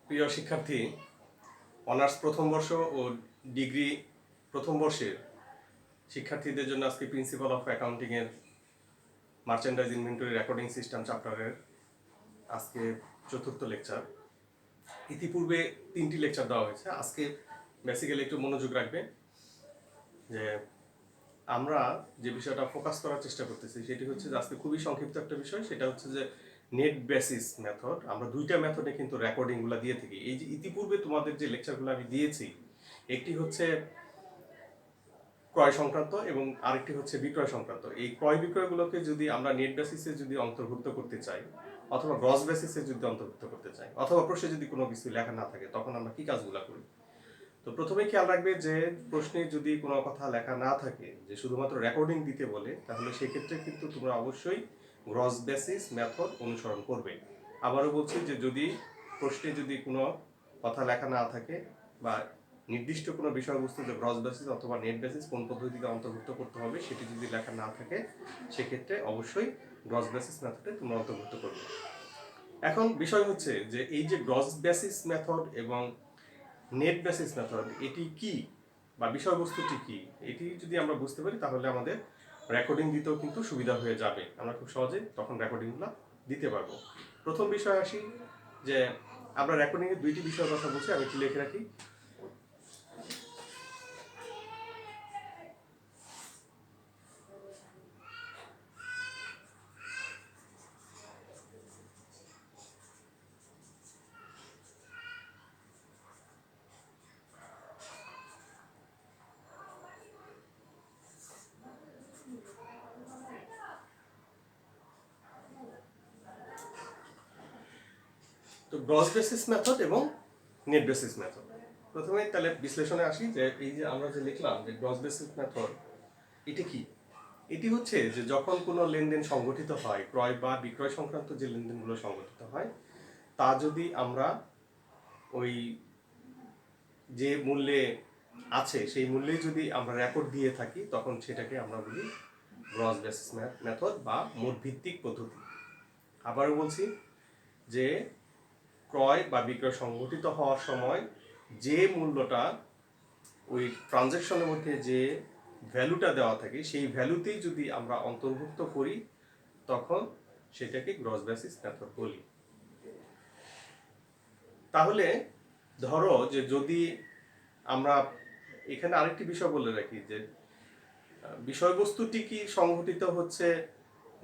প্রিয় শিক্ষার্থী, অনার্স প্রথম বর্ষ ও ডিগ্রি প্রথম বর্ষের শিক্ষার্থীদের জন্য আজকে প্রিন্সিপাল অফ অ্যাকাউন্টিংয়ের মার্চেন্ডাইজ ইনভেন্টরি রেকর্ডিং সিস্টেম চ্যাপ্টারের আজকে চতুর্থ লেকচার। ইতিপূর্বে 3টি লেকচার দেওয়া হয়েছে। আজকে বেসিক্যালি একটু মনোযোগ রাখবে যে আমরা যে বিষয়টা ফোকাস করার চেষ্টা করতেছি সেটি হচ্ছে যে আজকে খুবই সংক্ষিপ্ত একটা বিষয়, সেটা হচ্ছে যে নেট বেসিস মেথড। আমরা দুইটা মেথডে কিন্তু রেকর্ডিংগুলো দিয়ে থাকি। এই যে ইতিপূর্বে তোমাদের যে লেকচারগুলো আমি দিয়েছি, একটি হচ্ছে ক্রয় সংক্রান্ত এবং আরেকটি হচ্ছে বিক্রয় সংক্রান্ত। এই ক্রয় বিক্রয়গুলোকে যদি আমরা নেট বেসিসে যদি অন্তর্ভুক্ত করতে চাই, অথবা গ্রস বেসিসে যদি অন্তর্ভুক্ত করতে চাই, অথবা প্রশ্নে যদি কোনো কিছু লেখা না থাকে, তখন আমরা কি কাজগুলো করি? তো প্রথমে খেয়াল রাখবে যে প্রশ্নে যদি কোনো কথা লেখা না থাকে, যে শুধুমাত্র রেকর্ডিং দিতে বলে, তাহলে সেক্ষেত্রে কিন্তু তোমরা অবশ্যই গ্রস বেসিস মেথড অনুসরণ করবে। আবারও বলছি যে যদি প্রশ্নে যদি কোনো কথা লেখা না থাকে বা নির্দিষ্ট কোনো বিষয়বস্তু যে গ্রস বেসিস অথবা নেট বেসিস কোন পদ্ধতিতে অন্তর্ভুক্ত করতে হবে সেটি যদি লেখা না থাকে, সেক্ষেত্রে অবশ্যই গ্রস বেসিস মেথডে তোমরা অন্তর্ভুক্ত করবে। এখন বিষয় হচ্ছে যে এই যে গ্রস বেসিস মেথড এবং নেট বেসিস মেথড এটি কি বা বিষয়বস্তুটি কি, এটি যদি আমরা বুঝতে পারি তাহলে আমাদের রেকর্ডিং দিতেও কিন্তু সুবিধা হয়ে যাবে। আমরা খুব সহজে তখন রেকর্ডিংগুলো দিতে পারবো। প্রথম বিষয় আসি যে আমরা রেকর্ডিংয়ের দুইটি বিষয়ের কথা বলছি, আমি একটু লিখে রাখি। তো গ্রস বেসিস মেথড এবং নেট বেসিস মেথড, প্রথমে তাহলে বিশ্লেষণে আসি যে এই যে আমরা যে লিখলাম যে গ্রস বেসিস মেথড এটি কি। এটি হচ্ছে যে যখন কোনো লেনদেন সংগঠিত হয়, ক্রয় বা বিক্রয় সংক্রান্ত যে লেনদেনগুলো সংগঠিত হয়, তা যদি আমরা ওই যে মূল্যে আছে সেই মূল্যে যদি আমরা রেকর্ড দিয়ে থাকি, তখন সেটাকে আমরা বলি গ্রস বেসিস মেথড বা মোট ভিত্তিক পদ্ধতি। আবারও বলছি যে ক্রয় বা বিক্রয় সংগঠিত হওয়ার সময় যে মূল্যটা ওই ট্রানজ্যাকশনের মধ্যে যে ভ্যালুটা দেওয়া থাকে, সেই ভ্যালুতেই যদি আমরা অন্তর্ভুক্ত করি, তখন সেটাকে গ্রস বেসিস মেথড বলি। তাহলে ধরো যে যদি আমরা এখানে আরেকটি বিষয় বলে রাখি যে বিষয়বস্তুটি কি সংঘটিত হচ্ছে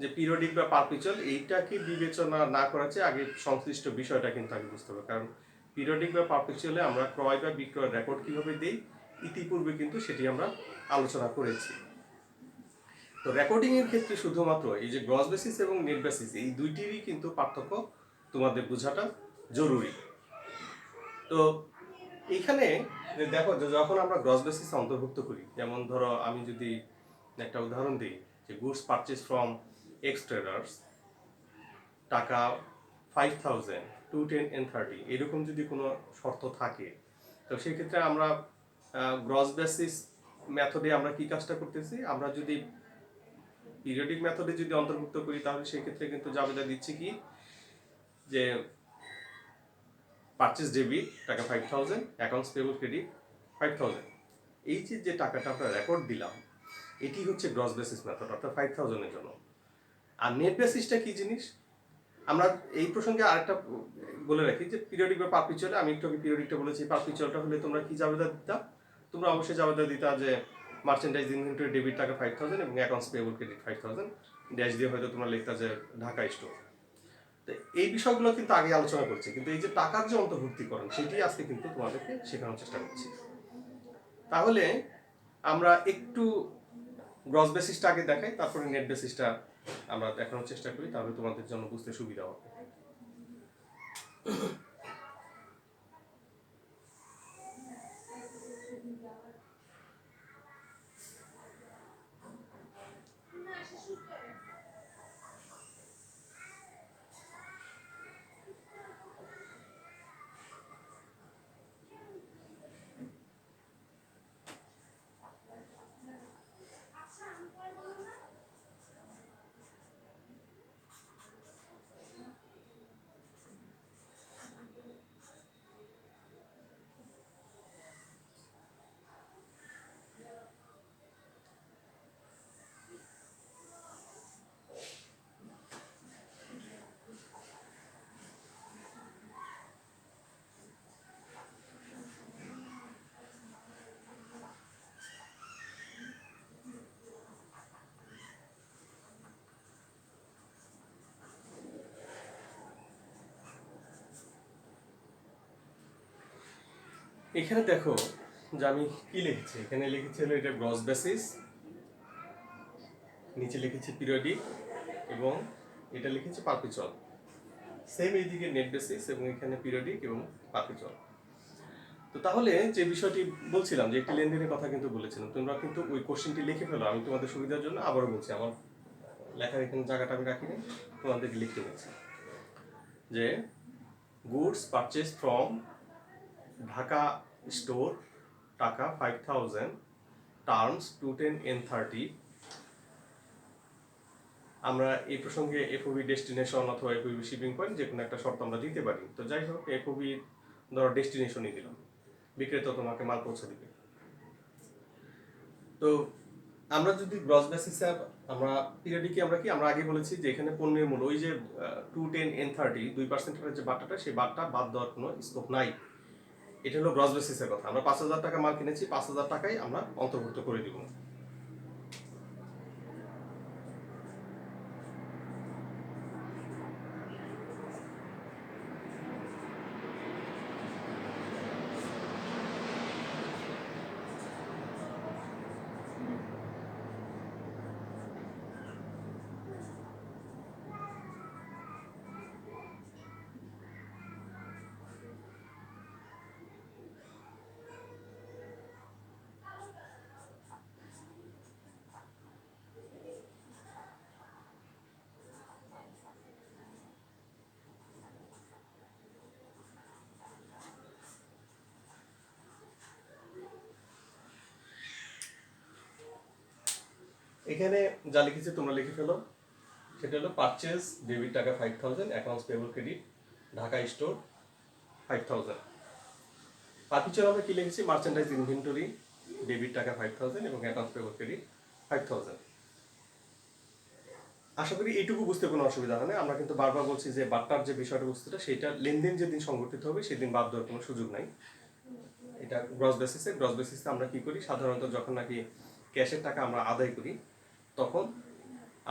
যে পিরিয়ডিক বা পারপিচুয়াল, এইটাকে বিবেচনা না করার চেয়ে আগে সংশ্লিষ্ট বিষয়টা কিন্তু আগে বুঝতে হবে। কারণ পিরিয়ডিক বা পারপিচুয়ালে আমরা ক্রয় বা বিক্রয় রেকর্ড কিভাবে দিই, ইতিপূর্বে কিন্তু সেটি আমরা আলোচনা করেছি। তো রেকর্ডিং এর ক্ষেত্রে শুধুমাত্র এই যে গ্রস বেসিস এবং নেট বেসিস, এই দুইটিরই কিন্তু পার্থক্য তোমাদের বোঝাটা জরুরি। তো এইখানে দেখো যে যখন আমরা গ্রস বেসিস অন্তর্ভুক্ত করি, যেমন ধরো আমি যদি একটা উদাহরণ দিই যে goods purchase from x traders, টাকা 5,000, 2, 10 and 30, এরকম যদি কোনো শর্ত থাকে, তো সেক্ষেত্রে আমরা গ্রস বেসিস মেথডে আমরা কি কাজটা করতেছি, আমরা যদি পিরিয়ডিক মেথডে যদি অন্তর্ভুক্ত করি তাহলে সেক্ষেত্রে কিন্তু জাবেদা দিচ্ছি কি যে পারচেজ ডেবিট টাকা 5,000, অ্যাকাউন্টস পেবল ক্রেডিট 5,000। এই যে টাকাটা আমরা রেকর্ড দিলাম, এটি হচ্ছে গ্রস বেসিস মেথড, অর্থাৎ 5,000 এর জন্য। আর নেট বেসিসটা কি জিনিস, আমরা এই প্রসঙ্গে আরেকটা বলে রাখি যে পিরিয়ডিক বা পারপিচুয়াল, আমি একটু পিরিয়ডিকটা বলেছি, পারপিচুয়ালটা হলে তোমরা কি জাবেদা দিতা, তোমরা অবশ্যই জাবেদা দিতা যে মার্চেন্ডাইজ ইনভেন্টরি ডেবিট টাকা 5,000 এবং অ্যাকাউন্টস পেবল ক্রেডিট 5,000, ড্যাশ দিয়ে হয়তো তোমরা লিখতা যে ঢাকা স্টোর। তো এই বিষয়গুলো কিন্তু আগে আলোচনা করছি, কিন্তু এই যে টাকার যে অন্তর্ভুক্তিকরণ সেটি আজকে কিন্তু তোমাদেরকে শেখানোর চেষ্টা করছি। তাহলে আমরা একটু গ্রস বেসিসটা আগে দেখাই, তারপরে নেট বেসিসটা আমরা দেখানোর চেষ্টা করি, তাহলে তোমাদের জন্য বুঝতে সুবিধা হবে। এখানে দেখো যে আমি কি লিখেছি, এখানে লিখেছি হলো এটা গ্রস বেসিস, নিচে লিখেছি পিরিয়ডিক, এবং এটা লিখেছি পারপিচুয়াল। সেম এইদিকে নেট বেসিস এবং এখানে পিরিয়ডিক এবং পারপিচুয়াল। তো তাহলে যে বিষয়টি বলছিলাম যে একটি লেনদেনের কথা কিন্তু বলেছিলাম, তোমরা কিন্তু ওই কোশ্চেনটি লিখে ফেলো। আমি তোমাদের সুবিধার জন্য আবারও বলছি, আমার লেখার এখানে জায়গাটা আমি রাখিনি, তোমাদেরকে লিখতে বলছি যে goods purchase from Dhaka store টাকা 5,000 টার্মস 210N30। আমরা এই প্রসঙ্গে এফওবি ডেস্টিনেশন অথবা এফওবি শিপিং পয়েন্ট যে কোনো একটা শর্ত আমরা দিতে পারি। তো যাই হোক, এফওবি ধরো ডেস্টিনেশনই দিলাম, বিক্রেতা তোমাকে মাল পৌঁছে দিবে। তো আমরা যদি গ্রস বেসিসে আমরা পিরিয়ডিকে আমরা কি আমরা আগে বলেছি যে এখানে পণ্যের মূল্য ওই যে 210N30 2% যে বাট্টাটা, সেই বাট্টা বাদ দেওয়ার কোনো স্কোপ নাই। এটা হলো গ্রস বেসিসের কথা। আমরা 5,000 টাকা মাল কিনেছি, 5,000 টাকাই আমরা অন্তর্ভুক্ত করে দিব। এখানে যা লিখেছি তোমরা লিখে ফেলো। সেটা হলো পারচেজ ডেবিট টাকা 5,000, accounts payable credit Dhaka store 5,000। Perpetual আমরা কি লিখেছি, মার্চেন্ডাইজ ইনভেন্টরি ডেবিট টাকা 5,000 এবং অ্যাকাউন্টস পেবল ক্রেডিট 5,000। আশা করি এইটুকু বুঝতে কোনো অসুবিধা হয় না। আমরা কিন্তু বারবার বলছি যে বাট্টার যে বিষয়টা বস্তুটা, সেটা লেনদেন যেদিন সংগঠিত হবে সেদিন বাদ দেওয়ার কোনো সুযোগ নাই। এটা গ্রস বেসিসে। গ্রস বেসিসে আমরা কি করি, সাধারণত যখন নাকি ক্যাশের টাকা আমরা আদায় করি তখন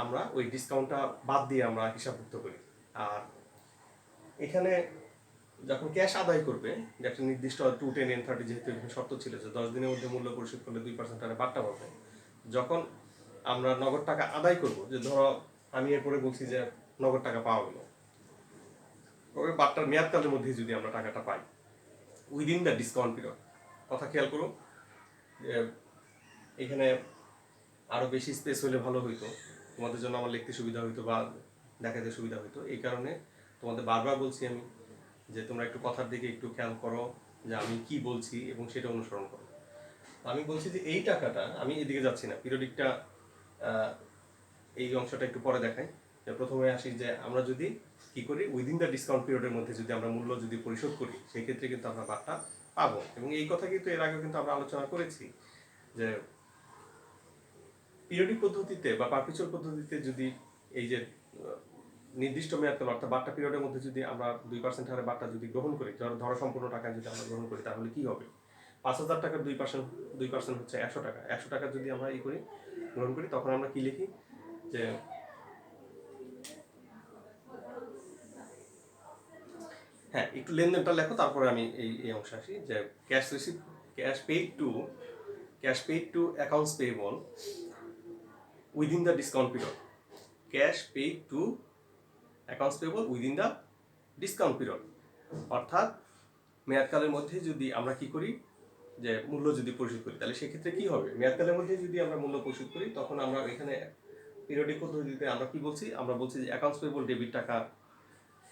আমরা ওই ডিসকাউন্টটা বাদ দিয়ে আমরা হিসাবভুক্ত করি। আর এখানে যখন ক্যাশ আদায় করবে, যে একটা নির্দিষ্ট 210N30 যেহেতু এখানে শর্ত ছিল যে 10 দিনের মধ্যে মূল্য পরিশোধ করলে 2% হারে বাট্টা পাবে, যখন আমরা নগদ টাকা আদায় করব, যে ধরো আমি এরপরে বলছি যে নগদ টাকা পাওয়া গেল, ওই বাট্টার মেয়াদকালের মধ্যে যদি আমরা টাকাটা পাই উইদিন দ্য ডিসকাউন্ট পিরিয়ড। কথা খেয়াল করো যে এখানে আরও বেশি স্পেস হলে ভালো হইতো, তোমাদের জন্য আমার লিখতে সুবিধা হইতো বা দেখাতে সুবিধা হইতো। এই কারণে তোমাদের বারবার বলছি আমি যে তোমরা একটু কথার দিকে একটু খেয়াল করো যে আমি কি বলছি এবং সেটা অনুসরণ করো। আমি বলছি যে এই টাকাটা, আমি এদিকে যাচ্ছি না, পিরিয়ডিকটা এই অংশটা একটু পরে দেখাই। প্রথমে আসি যে আমরা যদি কি করি, উইদিন দ্য ডিসকাউন্ট পিরিয়ডের মধ্যে যদি আমরা মূল্য যদি পরিশোধ করি সেই ক্ষেত্রে কিন্তু আমরা বাট্টা পাবো। এবং এই কথা কিন্তু এর আগে কিন্তু আমরা আলোচনা করেছি যে পিরিয়ডিক পদ্ধতিতে বা পারপিচুয়াল পদ্ধতিতে যদি এই যে নির্দিষ্ট মেয়াদকাল অর্থাৎ বাট্টা পিরিয়ডের মধ্যে যদি আমরা 2% হারে বাট্টা যদি গ্রহণ করি, ধরো সম্পূর্ণ টাকা যদি আমরা গ্রহণ করি, তাহলে কি হবে, 5,000 টাকার 2% হচ্ছে 100 টাকা। 100 টাকা যদি আমরা করি গ্রহণ করি, তখন আমরা কি লিখি যে হ্যাঁ একটু লেনদেনটা লেখো, তারপরে আমি এই অংশে আসি যে cash receive cash paid two accounts payable within the discount period. Cash paid two accounts payable within the discount period, অর্থাৎ মেয়াদকালের মধ্যে যদি আমরা কি করি যে মূল্য যদি পরিশোধ করি, তাহলে সেক্ষেত্রে কি হবে, মেয়াদকালের মধ্যে যদি আমরা মূল্য পরিশোধ করি তখন আমরা এখানে পিরিয়ডিক পদ্ধতিতে আমরা কি বলছি, আমরা বলছি যে অ্যাকাউন্টস পেয়েবল ডেবিট টাকা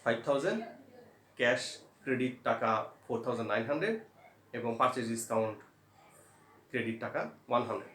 5,000, ক্যাশ ক্রেডিট টাকা 4,900 এবং পারচেজ ডিসকাউন্ট ক্রেডিট টাকা 100।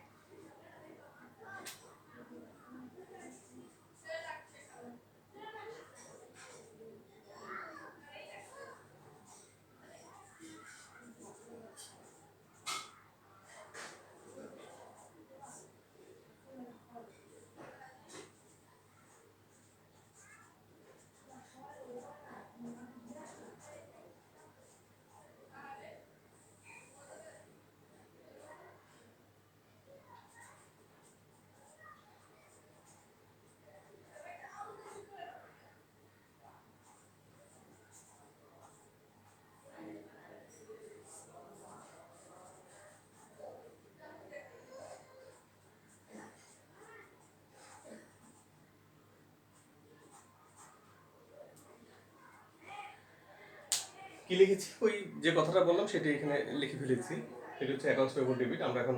কি লিখেছি, ওই যে কথাটা বললাম সেটা এখানে লিখে ফেলেছি। সেটা হচ্ছে অ্যাকাউন্টস পেয়েবল ডেবিট। আমরা এখন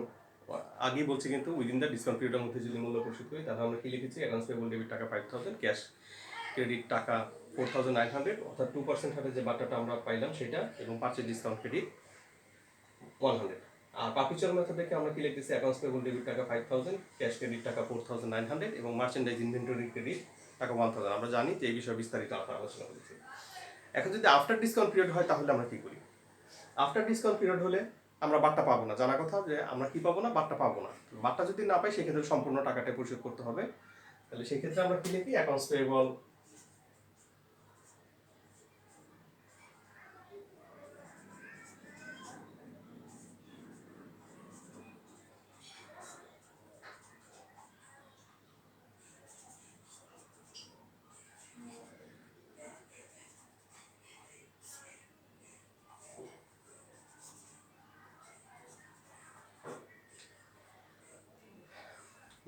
আগেই বলছি কিন্তু উইদিন দ্য ডিসকাউন্ট পিরিয়ডের মধ্যে যদি মূল্য পরিশোধ করি তাহলে আমরা কি লিখেছি, অ্যাকাউন্টস পেয়েবল ডেবিট টাকা 5,000, ক্যাশ ক্রেডিট টাকা 4,900, অর্থাৎ 2% হারে যে বাটাটা আমরা পাইলাম সেটা, এবং পার্চেজ ডিসকাউন্ট ক্রেডিট 100। আর পারপিচুয়াল মেথড দেখে আমরা কি লিখতেছি, অ্যাকাউন্টস পেয়েবল ডেবিট টাকা 5,000, ক্যাশ ক্রেডিট টাকা 4,900 এবং মার্চেন্ডাইজ ইনভেন্টরি ক্রেডিট টাকা 1,000। আমরা জানি যে এই বিষয়ে বিস্তারিত আমরা আলোচনা করেছি। এখন যদি আফটার ডিসকাউন্ট পিরিয়ড হয় তাহলে আমরা কি করি? আফটার ডিসকাউন্ট পিরিয়ড হলে আমরা বাট্টা পাবো না, জানা কথা যে আমরা কি পাবো না, বাট্টা পাবো না। বাট্টা যদি না পাই সেক্ষেত্রে সম্পূর্ণ টাকাটা পরিশোধ করতে হবে। তাহলে সেক্ষেত্রে আমরা কি লিখি, অ্যাকাউন্টস পেয়েবল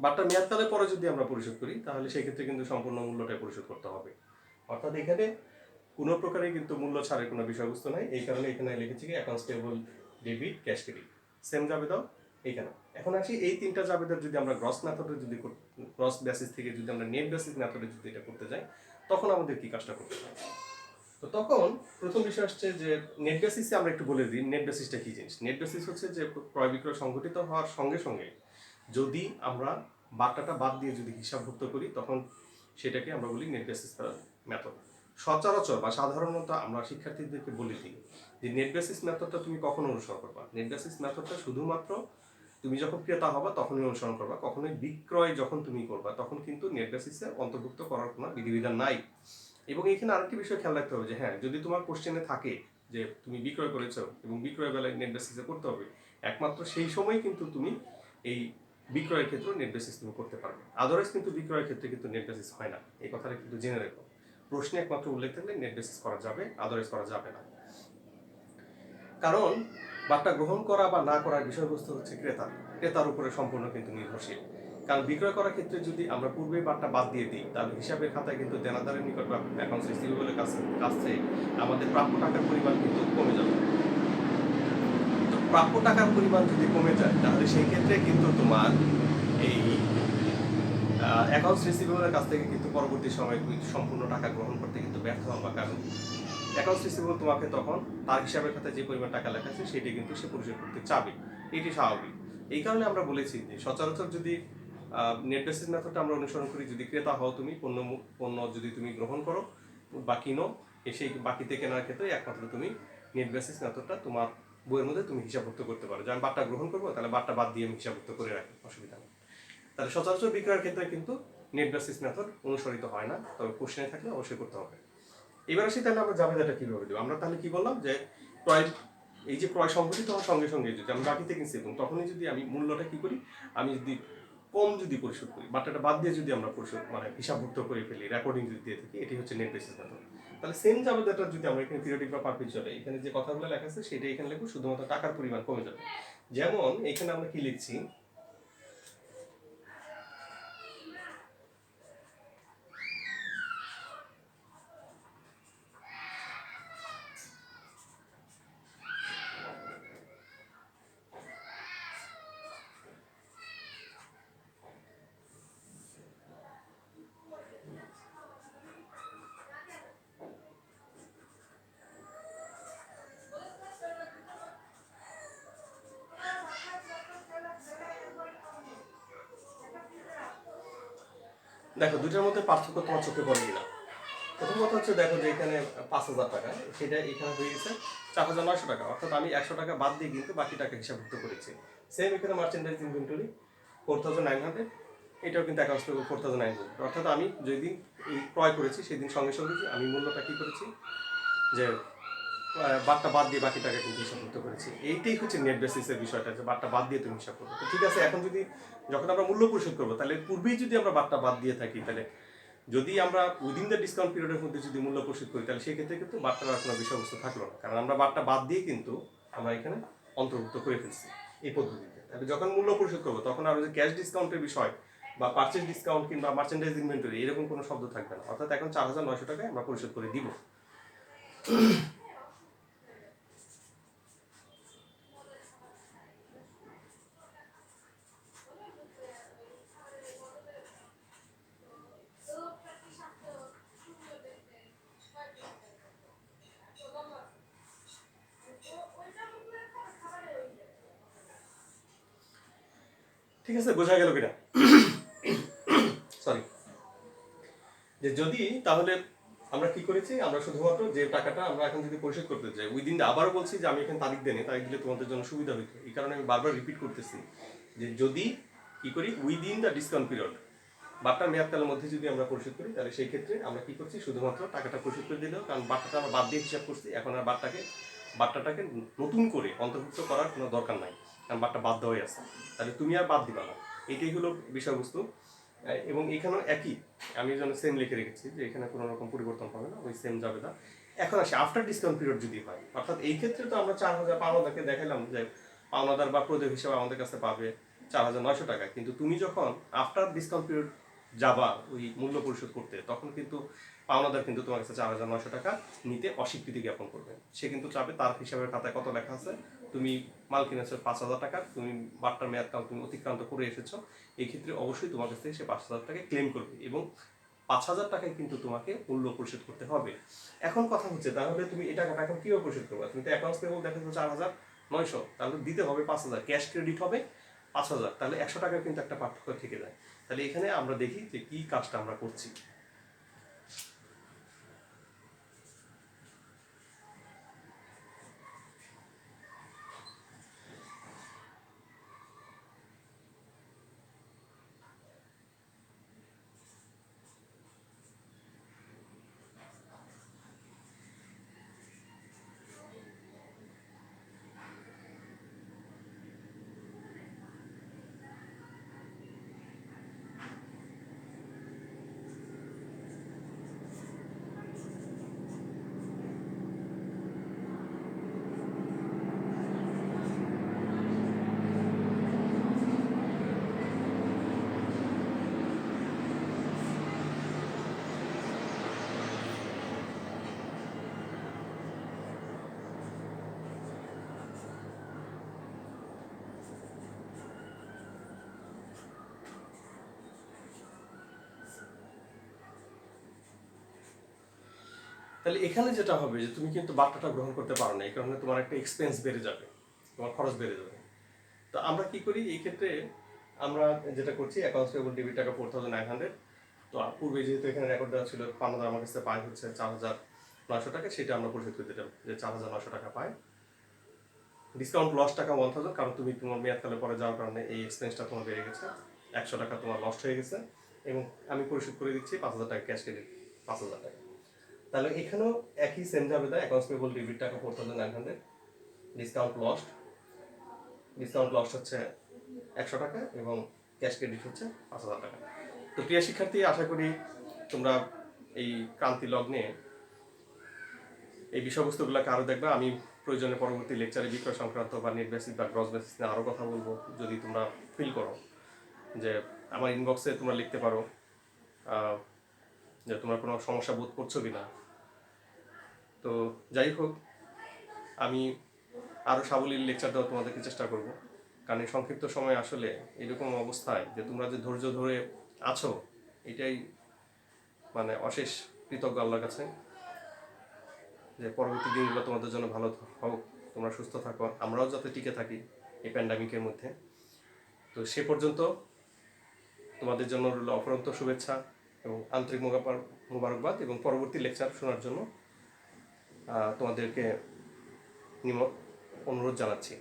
বাট্টা মেয়াদকালের পরে যদি আমরা পরিশোধ করি তাহলে সেক্ষেত্রে কিন্তু সম্পূর্ণ মূল্যটাই পরিশোধ করতে হবে। অর্থাৎ এখানে কোনো প্রকারেই কিন্তু মূল্য ছাড়ের কোনো বিষয়বস্তু নাই। এই কারণে এখানে লিখেছি কি, accounts payable debit cash credit same যাবে দাও এইখানে। এখন আসি এই তিনটা জাবেদার যদি আমরা গ্রস মেথডে যদি গ্রস বেসিস থেকে যদি আমরা নেট বেসিস মেথডে যদি এটা করতে যাই তখন আমাদের কি কাজটা করতে হবে? তো তখন প্রথম বিষয় আসছে যে নেট বেসিসে আমরা একটু বলে দিই নেট বেসিসটা কি জিনিস। নেট বেসিস হচ্ছে যে ক্রয় বিক্রয় সংঘটিত হওয়ার সঙ্গে সঙ্গে যদি আমরা বাট্টাটা বাদ দিয়ে যদি হিসাবভুক্ত করি তখন সেটাকে আমরা বলি নেট বেসিস মেথড। সচরাচর বা সাধারণত আমরা শিক্ষার্থীদেরকে বলে দিই যে নেট বেসিস মেথডটা তুমি কখন অনুসরণ করবা। নেট বেসিস মেথডটা শুধুমাত্র তুমি যখন ক্রেতা হবা তখনই অনুসরণ করবা, কখনোই বিক্রয় যখন তুমি করবা তখন কিন্তু নেট বেসিসে অন্তর্ভুক্ত করার কোনো বিধিবিধান নাই। এবং এখানে আরেকটি বিষয় খেয়াল রাখতে হবে যে হ্যাঁ, যদি তোমার কোশ্চেনে থাকে যে তুমি বিক্রয় করেছো এবং বিক্রয় বেলায় নেট বেসিসে করতে হবে, একমাত্র সেই সময় কিন্তু তুমি এই বিক্রয়ের ক্ষেত্রে নেট বেসিস তুমি করতে পারবে। আদারওয়াইজ কিন্তু বিক্রয়ের ক্ষেত্রে কিন্তু নেট বেসিস হয় না, এই কথাটা কিন্তু জেনে রেখো। প্রশ্নে একমাত্র উল্লেখ থাকলে নেট বেসিস করা যাবে, আদারওয়াইজ করা যাবে না। কারণ বাট্টা গ্রহণ করা বা না করার বিষয়বস্তু হচ্ছে ক্রেতার উপরে সম্পূর্ণ কিন্তু নির্ভরশীল। কারণ বিক্রয় করার ক্ষেত্রে যদি আমরা পূর্বেই বাট্টা বাদ দিয়ে দিই তাহলে হিসাবের খাতায় কিন্তু দেনাদারের নিকট বা অ্যাকাউন্টস রিসিভেবলের কাছে আমাদের প্রাপ্য টাকার পরিমাণ কিন্তু কমে যাবে। তো প্রাপ্য টাকার পরিমাণ যদি কমে যায় তাহলে সেই ক্ষেত্রে কিন্তু তোমার এই অ্যাকাউন্টস রিসিভেবলের কাছ থেকে কিন্তু পরবর্তী সময়ে তুমি সম্পূর্ণ টাকা গ্রহণ করতে কিন্তু ব্যর্থ হবা। কারণ অ্যাকাউন্টস রিসিভেবল তোমাকে তখন তার হিসাবের খাতায় যে পরিমাণ টাকা লেখা আছে সেটি কিন্তু সে পরিশোধ করতে চাবে, এটি স্বাভাবিক। এই কারণে আমরা বলেছি যে সচরাচর যদি নেট বেসিস মেথডটা আমরা অনুসরণ করি, যদি ক্রেতা হও তুমি, পণ্য যদি তুমি গ্রহণ করো বা কিনো, সেই বাকিতে কেনার ক্ষেত্রে একমাত্র তুমি নেট বেসিস মেথডটা তোমার বইয়ের মধ্যে তুমি হিসাবভুক্ত করতে পারো। যে আমি বাট্টা গ্রহণ করবো তাহলে বাট্টা বাদ দিয়ে আমি হিসাবভুক্ত করে রাখি, অসুবিধা নেই। তাহলে সচরাচর বিক্রয়ের ক্ষেত্রে কিন্তু নেট বেসিস মেথড অনুসরিত হয় না, তবে কোশ্চেনে থাকলে অবশ্যই করতে হবে। এবার আসি তাহলে আমরা জাবেদাটা কিভাবে দেবো। আমরা তাহলে কি বললাম যে এই যে ক্রয় সংঘটিত হওয়ার সঙ্গে সঙ্গে যদি আমি বাকিতে কিনছি এবং তখনই যদি আমি মূল্যটা কি করি, আমি যদি কম যদি পরিশোধ করি, বাট্টাটা বাদ দিয়ে যদি আমরা পরিশোধ হিসাবভুক্ত করে ফেলি, রেকর্ডিং যদি দিয়ে থাকি, এটি হচ্ছে নেট বেসিস মেথড। তাহলে সেম জাবেদাটা যদি আমরা এখানে পিরিয়ডিক বা পারপিচুয়ালে এখানে যে কথাগুলো লেখা আছে সেটা এখানে লিখবো, শুধুমাত্র টাকার পরিমাণ কমে যাবে। যেমন এখানে আমরা কি লিখছি, দেখো দুইটার মধ্যে পার্থক্য তোমার চোখে পড়ে কিনা। প্রথম কথা হচ্ছে দেখো যে এখানে 5,000 টাকা, সেটা এখানে হয়ে গেছে 4,900 টাকা, অর্থাৎ আমি 100 টাকা বাদ দিয়ে কিন্তু বাকি টাকা হিসাবভুক্ত করেছি। সেম এখানে মার্চেন্ডাইজ ইনভেন্টরি 4,900, এটাও কিন্তু অ্যাকাউন্টস পেবল 4,900, অর্থাৎ আমি যেদিন এই ক্রয় করেছি সেদিন সঙ্গে সঙ্গে আমি মূল্যটা কী করেছি, যে বাট্টা বাদ দিয়ে বাকি টাকা কিন্তু হিসাবভুক্ত করেছি। এইটাই হচ্ছে নেট বেসিসের বিষয়টা, যে বাট্টা বাদ দিয়ে তুমি হিসাব করবে। তো ঠিক আছে, এখন যদি যখন আমরা মূল্য পরিশোধ করবো তাহলে পূর্বেই যদি আমরা বাট্টা বাদ দিয়ে থাকি, তাহলে যদি আমরা উইদিন দ্য ডিসকাউন্ট পিরিয়ডের মধ্যে যদি মূল্য পরিশোধ করি তাহলে সেক্ষেত্রে কিন্তু বাট্টার আর কোনো বিষয়বস্তু থাকলো না, কারণ আমরা বাট্টা বাদ দিয়ে কিন্তু আমরা এখানে অন্তর্ভুক্ত করে ফেলছি এই পদ্ধতিতে। তাহলে যখন মূল্য পরিশোধ করবো তখন আর যে ক্যাশ ডিসকাউন্টের বিষয় বা পারচেজ ডিসকাউন্ট কিংবা মার্চেন্ডাইজ ইনভেন্টরি এরকম কোনো শব্দ থাকবে না, অর্থাৎ এখন 4,900 টাকায় আমরা পরিশোধ করে দিব। ঠিক আছে, বোঝা গেল কিনা? সরি। যে যদি তাহলে আমরা কি করেছি, আমরা শুধুমাত্র যে টাকাটা আমরা এখন যদি পরিশোধ করতে চাই উইদিন, আবারও বলছি যে আমি এখানে তারিখ দেনি, তারিখ দিলে তোমাদের জন্য সুবিধা হইতো, এই কারণে আমি বারবার রিপিট করতেছি যে যদি কি করি উইদিন দ্য ডিসকাউন্ট পিরিয়ড, বাট্টার মেয়াদকালের মধ্যে যদি আমরা পরিশোধ করি, তাহলে সেই ক্ষেত্রে আমরা কি করছি, শুধুমাত্র টাকাটা পরিশোধ করে দিলেও, কারণ বাট্টাটা আমরা বাদ দিয়ে হিসাব করছি, এখন আর বাট্টাটাকে নতুন করে অন্তর্ভুক্ত করার কোনো দরকার নাই, কারণ বাট্টা বাদ দেওয়াই আছে, তাহলে তুমি আর বাদ দিবা না। এটাই হলো বিষয়বস্তু। এবং এখানেও একই, আমি যেন সেম লিখে রেখেছি যে এখানে কোনো রকম পরিবর্তন হবে না, ওই সেম যাবে না। এখন আসি আফটার ডিসকাউন্ট পিরিয়ড যদি হয়, অর্থাৎ এই ক্ষেত্রে তো আমরা 4,000 পাওনাদারকে দেখালাম যে পাওনাদার বা প্রদেয় হিসেবে আমাদের কাছে পাবে 4,900 টাকা, কিন্তু তুমি যখন আফটার ডিসকাউন্ট পিরিয়ড যাবা ওই মূল্য পরিশোধ করতে, তখন কিন্তু পাওনাদার কিন্তু তোমার কাছে 4,900 টাকা নিতে অস্বীকৃতি জ্ঞাপন করবে। সে কিন্তু চাবে তার হিসাবের খাতায় কত লেখা আছে, তুমি মাল কিনেছো 5,000 টাকা, তুমি বাট্টার মেয়াদকাল তুমি অতিক্রান্ত করে এসেছো, এই ক্ষেত্রে অবশ্যই তোমার কাছ থেকে সে 5,000 টাকা ক্লেম করবে এবং 5,000 টাকায় কিন্তু তোমাকে মূল্য পরিশোধ করতে হবে। এখন কথা হচ্ছে তাহলে তুমি এই টাকাটা এখন কিভাবে পরিশোধ করবে? তুমি তো অ্যাকাউন্টস পেবল দেখাচ্ছ 4,900, তাহলে দিতে হবে 5,000, ক্যাশ ক্রেডিট হবে 5,000, তাহলে 100 টাকার কিন্তু একটা পার্থক্য থেকে যায়। তাহলে এখানে আমরা দেখি যে কি কাজটা আমরা করছি। তাহলে এখানে যেটা হবে যে তুমি কিন্তু বাট্টাটা গ্রহণ করতে পারো না, এই কারণে তোমার একটা এক্সপেন্স বেড়ে যাবে, তোমার খরচ বেড়ে যাবে। তো আমরা কি করি এই ক্ষেত্রে, আমরা যেটা করছি অ্যাকাউন্টস পেবল ডেবিট টাকা 4,900, তো পূর্বে যেহেতু এখানে রেকর্ড দেওয়া ছিল পাওনাদার আমার কাছে পায় হচ্ছে 4,900 টাকা, সেটা আমরা পরিশোধ করে দিলাম যে 4,900 টাকা পায়। ডিসকাউন্ট লস টাকা 1,000, কারণ তুমি তোমার মেয়াদকালে পরে যাওয়ার কারণে এই এক্সপেন্সটা তোমার বেড়ে গেছে, 100 টাকা তোমার লস্ট হয়ে গেছে, এবং আমি পরিশোধ করে দিচ্ছি 5,000 টাকা ক্যাশ ক্রেডিট, 5,000 টাকা। তাহলে এখানেও একই সেম যাবে, তাই অ্যাকাউন্টস পেবল ডেবিট টাকা 4,900, ডিসকাউন্ট লস্ট হচ্ছে 100 টাকা এবং ক্যাশ ক্রেডিট হচ্ছে 5,000 টাকা। তো প্রিয় শিক্ষার্থী, আশা করি তোমরা এই ক্রান্তি লগ্নে এই বিষয়বস্তুগুলোকে আরও দেখবে। আমি প্রয়োজনে পরবর্তী লেকচারে বিক্রয় সংক্রান্ত বা নেট বেসিস বা গ্রস বেসিস নিয়ে আরও কথা বলবো, যদি তোমরা ফিল করো যে আমার ইনবক্সে তোমরা লিখতে পারো যে তোমরা কোনো সমস্যা বোধ করছো কিনা। তো যাই হোক, আমি আরও সাবলীল লেকচার দেওয়ার তোমাদেরকে চেষ্টা করব, কারণ এই সংক্ষিপ্ত সময় আসলে এরকম অবস্থায় যে তোমরা যে ধৈর্য ধরে আছো, এটাই মানে অশেষ কৃতজ্ঞ আল্লাহর কাছে, যে পরবর্তী দিনগুলো তোমাদের জন্য ভালো হোক, তোমরা সুস্থ থাকো, আমরাও যাতে টিকে থাকি এই প্যান্ডামিকের মধ্যে। তো সে পর্যন্ত তোমাদের জন্য রইল অফুরন্ত শুভেচ্ছা এবং আন্তরিক মোবারকবাদ, এবং পরবর্তী লেকচার শোনার জন্য তোমাদেরকে অনুরোধ জানাচ্ছি।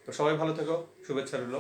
তো সবাই ভালো থেকো, শুভেচ্ছা রইল।